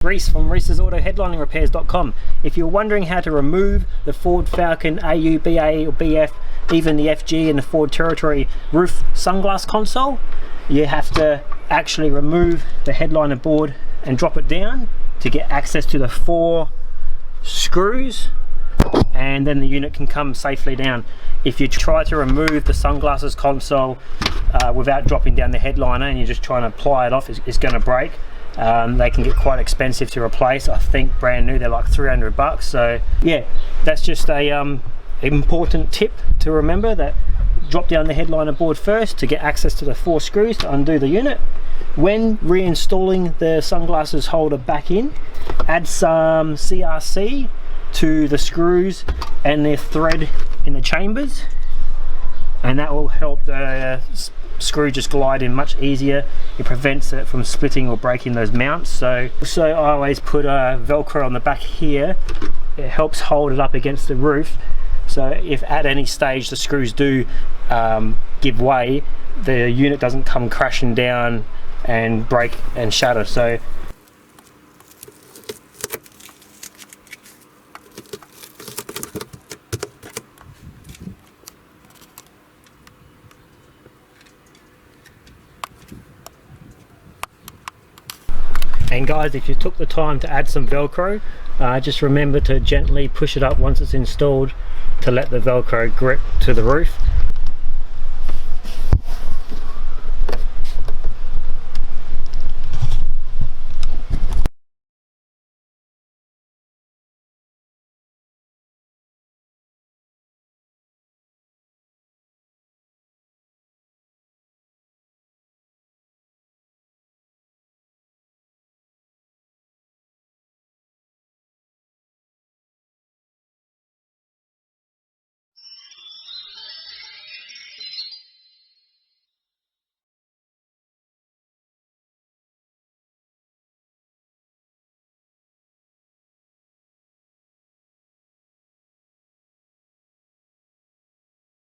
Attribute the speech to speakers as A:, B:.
A: Reece from Reece's Auto Headliningrepairs.com. If you're wondering how to remove the Ford Falcon AU, BA or BF, even the FG and the Ford Territory roof sunglass console, you have to actually remove the headliner board and drop it down to get access to the 4 screws, and then the unit can come safely down. If you try to remove the sunglasses console without dropping down the headliner and you're just trying to ply it off, it's going to break. They can get quite expensive to replace. I think brand new they're like $300. So yeah, that's just a important tip to remember, that drop down the headliner board first to get access to the 4 screws to undo the unit. When reinstalling the sunglasses holder back in, add some CRC to the screws and their thread in the chambers, and that will help the screw just glide in much easier. It prevents it from splitting or breaking those mounts. So I always put a Velcro on the back here. It helps hold it up against the roof, so if at any stage the screws do give way, the unit doesn't come crashing down and break and shatter. So and guys, if you took the time to add some Velcro, just remember to gently push it up once it's installed to let the Velcro grip to the roof.